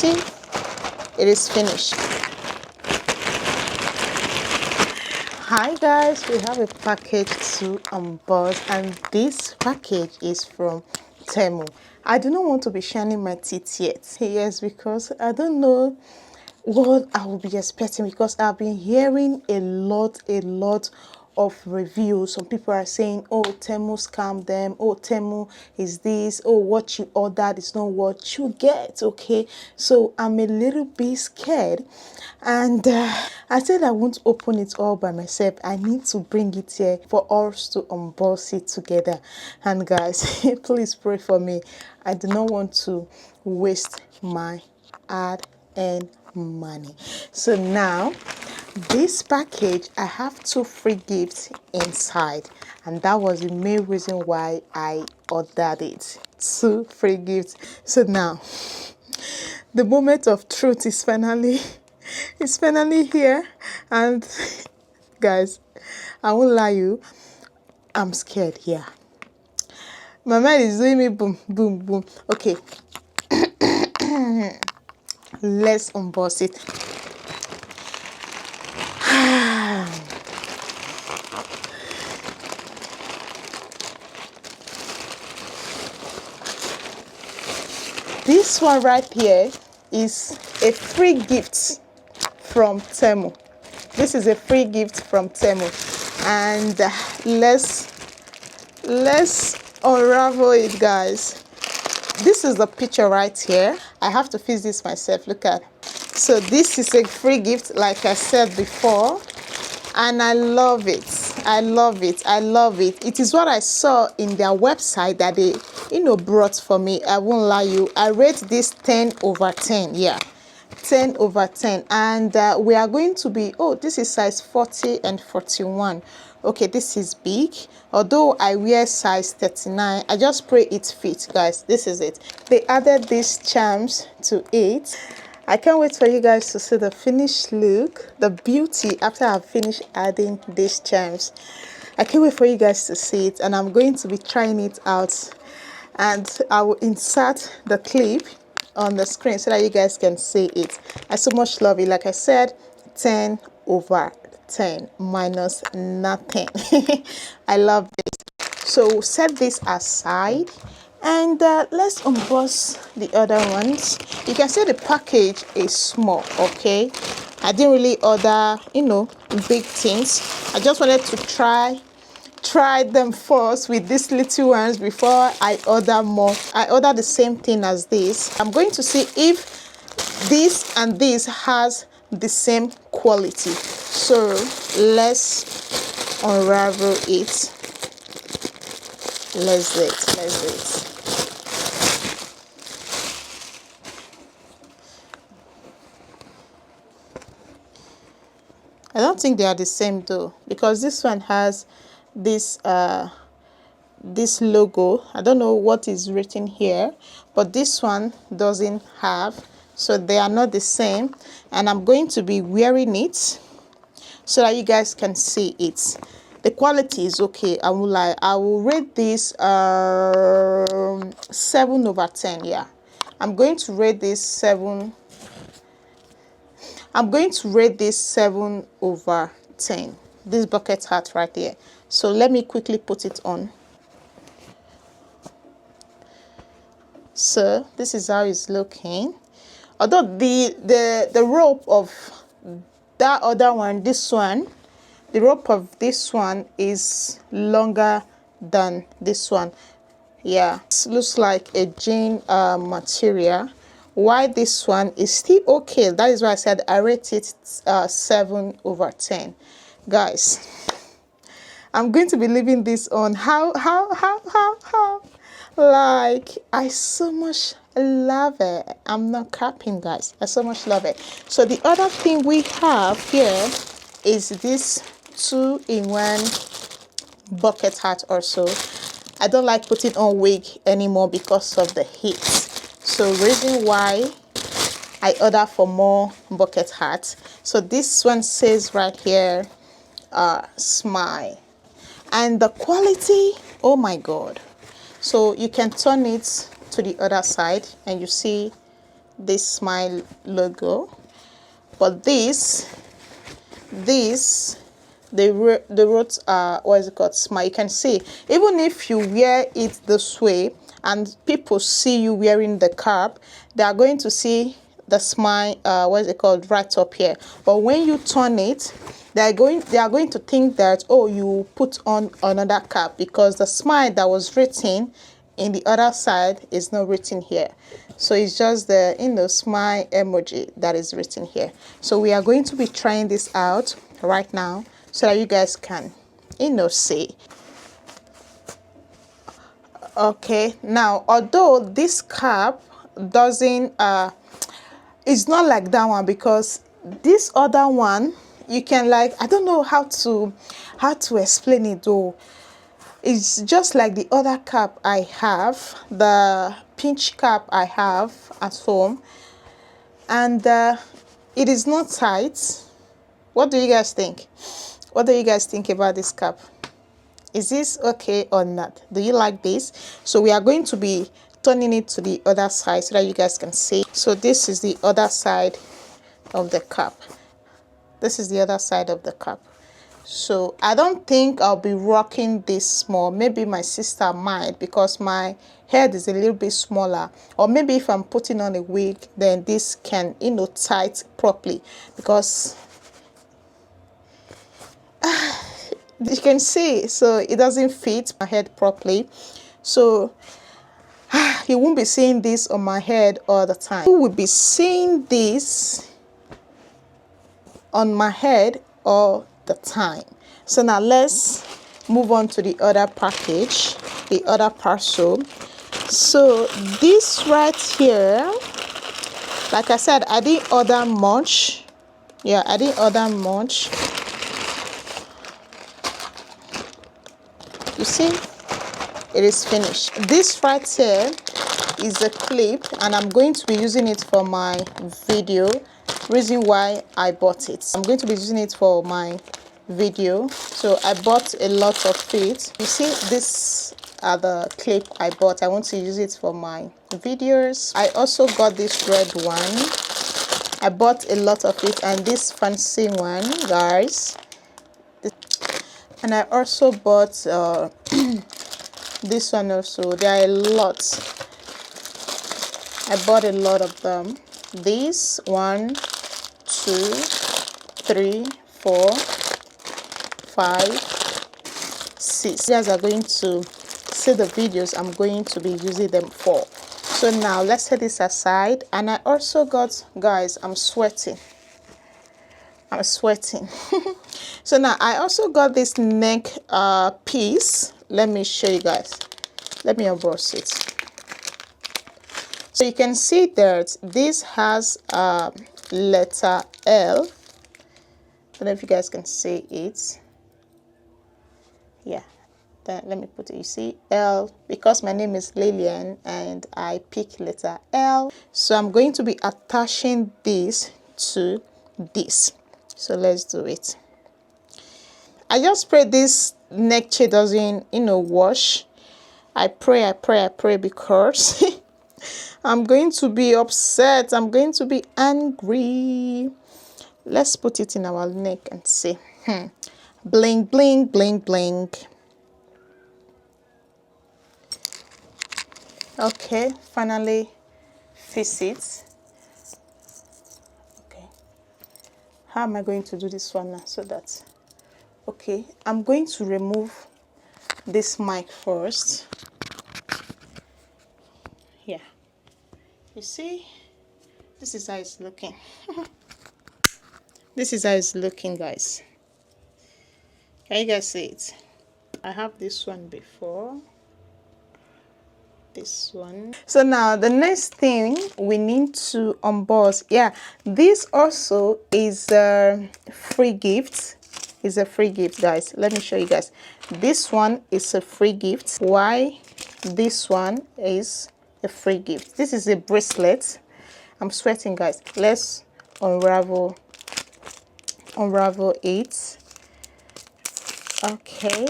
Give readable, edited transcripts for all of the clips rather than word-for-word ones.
see, it is finished. Hi guys, we have a package to unbox, and this package is from Temu. I do not want to be shining my teeth yet. Yes, because I don't know what I will be expecting, because I've been hearing a lot of reviews. Some people are saying, oh, Temu scammed them, oh, Temu is this, oh, what you ordered is not what you get. Okay, so I'm a little bit scared, and I said I won't open it all by myself. I need to bring it here for us to unbox it together. And guys, please pray for me. I do not want to waste my hard-earned money. So now, this package, I have 2 free gifts inside, and that was the main reason why I ordered it. 2 free gifts. So now, the moment of truth is finally here, and guys, I won't lie you, I'm scared. Yeah, my mind is doing me boom boom boom. Okay, let's unbox it. This one right here is a free gift from Temu. This is a free gift from Temu, and let's unravel it, guys. This is the picture right here. I have to fix this myself. Look at. So this is a free gift, like I said before, and I love it. I love it. I love it. It is what I saw in their website that they, brought for me. I won't lie you. I rate this 10 over 10. Yeah, 10 over 10. And we are going to be, oh, this is size 40 and 41. Okay, this is big. Although I wear size 39, I just pray it fits, guys. This is it. They added these charms to it. I can't wait for you guys to see the finished look, the beauty after I've finished adding these charms. I can't wait for you guys to see it, and I'm going to be trying it out, and I will insert the clip on the screen so that you guys can see it. I so much love it. Like I said, 10 over 10 minus nothing. I love this. So set this aside, and let's unbox the other ones. You can see the package is small. Okay, I didn't really order big things. I just wanted to try them first with these little ones before I order more. I ordered the same thing as this. I'm going to see if this and this has the same quality. So let's unravel it. Let's do it. I don't think they are the same though, because this one has this this logo. I don't know what is written here, but this one doesn't have, so they are not the same. And I'm going to be wearing it so that you guys can see it. The quality is okay. I will lie. I will rate this 7 over 10. Yeah, I'm going to rate this 7. I'm going to rate this 7 over 10. This bucket hat right here. So let me quickly put it on. So this is how it's looking. Although the rope of that other one, the rope of this one is longer than this one. Yeah, it looks like a jean material. Why this one is still okay. That is why I said I rate it 7 over 10. Guys, I'm going to be leaving this on. How? Like, I so much love it. I'm not capping, guys. I so much love it. So the other thing we have here is this 2-in-1 bucket hat also. I don't like putting on wig anymore because of the heat. So reason why I order for more bucket hats. So this one says right here, smile. And the quality, oh my God. So you can turn it to the other side and you see this smile logo, but this the wrote what is it called, smile. You can see, even if you wear it this way and people see you wearing the cap, they are going to see the smile, what is it called, right up here. But when you turn it, they are going to think that, oh, you put on another cap, because the smile that was written in the other side is not written here. So it's just the smile emoji that is written here. So we are going to be trying this out right now so that you guys can see. Okay, now although this cap doesn't it's not like that one, because this other one you can, like, I don't know how to explain it though. It's just like the other cap I have, the pinch cap I have at home, and it is not tight. What do you guys think? What do you guys think about this cap? Is this okay or not? Do you like this? So we are going to be turning it to the other side so that you guys can see. So this is the other side of the cap. This is the other side of the cap. So I don't think I'll be rocking this small. Maybe my sister might, because my head is a little bit smaller. Or maybe if I'm putting on a wig, then this can, tight properly, because you can see, so it doesn't fit my head properly. So you won't be seeing this on my head all the time. You will be seeing this on my head all the time. So now let's move on to the other package, the other parcel. So this right here, like I said, I didn't order much. Yeah, I didn't order much. You see, it is finished. This right here is a clip, and I'm going to be using it for my video. Reason why I bought it, I'm going to be using it for my video, so I bought a lot of it. You see, this are the clip I bought. I want to use it for my videos. I also got this red one. I bought a lot of it, and this fancy one, guys. And I also bought this one also. There are a lot. I bought a lot of them. This 1, 2, 3, 4, 5, 6. You guys are going to see the videos I'm going to be using them for. So now let's set this aside. And I also got, guys, I'm sweating. So now I also got this neck piece. Let me show you guys. Let me unbox it. So you can see that this has letter L. I don't know if you guys can see it. Yeah, then let me put it. You see L, because my name is Lillian and I pick letter L. So I'm going to be attaching this to this. So let's do it. I just pray this neck chain doesn't, wash. I pray because I'm going to be upset. I'm going to be angry. Let's put it in our neck and see. Bling, bling, bling, bling. Okay, finally fix it. Okay. How am I going to do this one now? So that, okay, I'm going to remove this mic first. Yeah. You see, this is how it's looking. This is how it's looking, guys. Can you guys see it? I have this one before. This one. So now the next thing we need to unbox. Yeah, this also is a free gift. Is a free gift, guys. Let me show you guys. This one is a free gift. Why this one is a free gift? This is a bracelet. I'm sweating, guys. Let's unravel it. Okay,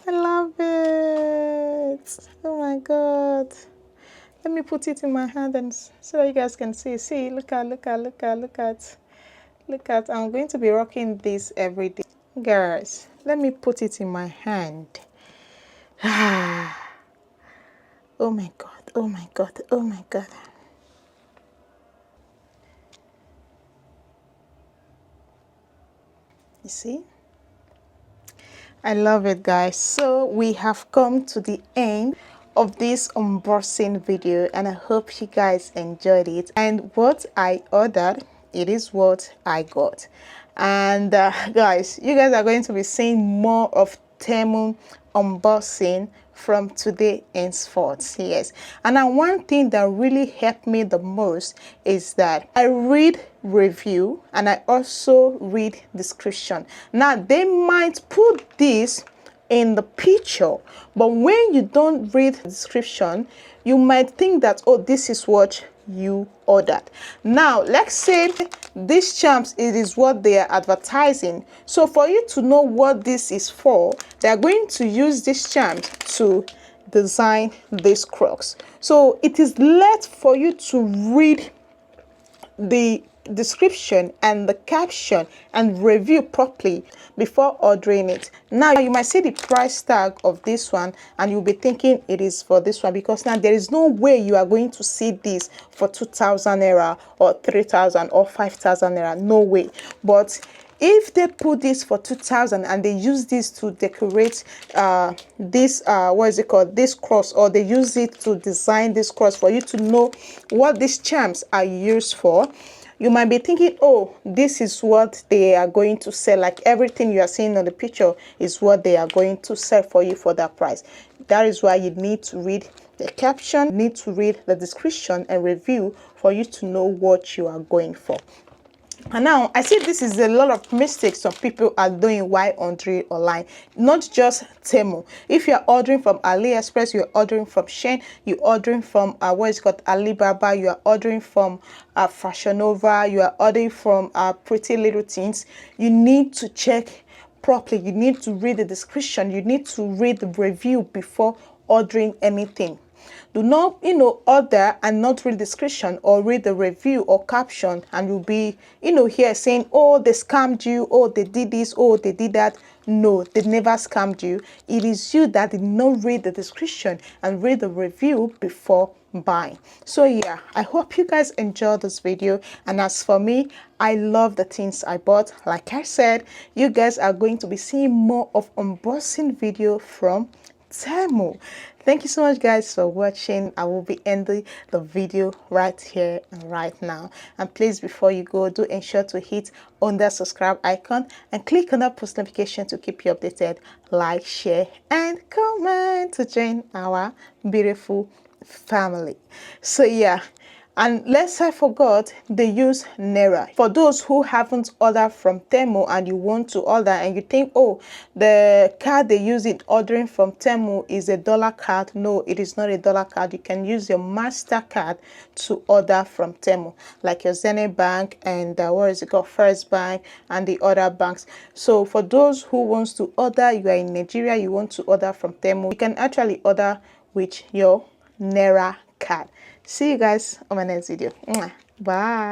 I love it. Oh my god, Let me put it in my hand and so that you guys can see. See, look at. I'm going to be rocking this every day. Guys, let me put it in my hand. Oh my God, oh my God, oh my God. You see? I love it, guys. So we have come to the end of this unboxing video and I hope you guys enjoyed it. And what I ordered, it is what I got. And guys, you guys are going to be seeing more of Temu unboxing from today henceforth. Yes, and now one thing that really helped me the most is that I read review and I also read description. Now they might put this in the picture, but when you don't read the description, you might think that, oh, this is what you ordered. Now let's say these charms, it is what they are advertising. So for you to know what this is for, they are going to use this charms to design these crocs. So it is left for you to read the description and the caption and review properly before ordering it. Now you might see the price tag of this one and you'll be thinking it is for this one, because now there is no way you are going to see this for 2,000 naira or 3,000 or 5,000 naira. No way. But if they put this for 2,000 and they use this to decorate this what is it called, this cross, or they use it to design this cross for you to know what these charms are used for, you might be thinking, oh, this is what they are going to sell. Like everything you are seeing on the picture is what they are going to sell for you for that price. That is why you need to read the caption, need to read the description and review for you to know what you are going for. And now I see this is a lot of mistakes some people are doing while ordering online, not just Temu. If you're ordering from AliExpress, you're ordering from Shein, you're ordering from what is called Alibaba, you are ordering from Fashion Nova, you are ordering from Pretty Little Things, you need to check properly. You need to read the description, you need to read the review before ordering anything. Do not, order and not read the description or read the review or caption, and you'll be, here saying, oh, they scammed you, oh, they did this, oh, they did that. No, they never scammed you. It is you that did not read the description and read the review before buying. So yeah, I hope you guys enjoyed this video. And as for me, I love the things I bought. Like I said, you guys are going to be seeing more of unboxing video from Temu. Thank you so much, guys, for watching. I will be ending the video right here and right now. And please, before you go, do ensure to hit on that subscribe icon and click on that post notification to keep you updated. Like, share, and comment to join our beautiful family. So yeah, and let's say I forgot, they use Naira. For those who haven't ordered from Temu and you want to order and you think, oh, the card they use in ordering from Temu is a dollar card. No, it is not a dollar card. You can use your MasterCard to order from Temu, like your Zenith Bank and what is it called, First Bank and the other banks. So for those who wants to order, you are in Nigeria, you want to order from Temu, you can actually order with your Naira card. See you guys on my next video. Bye.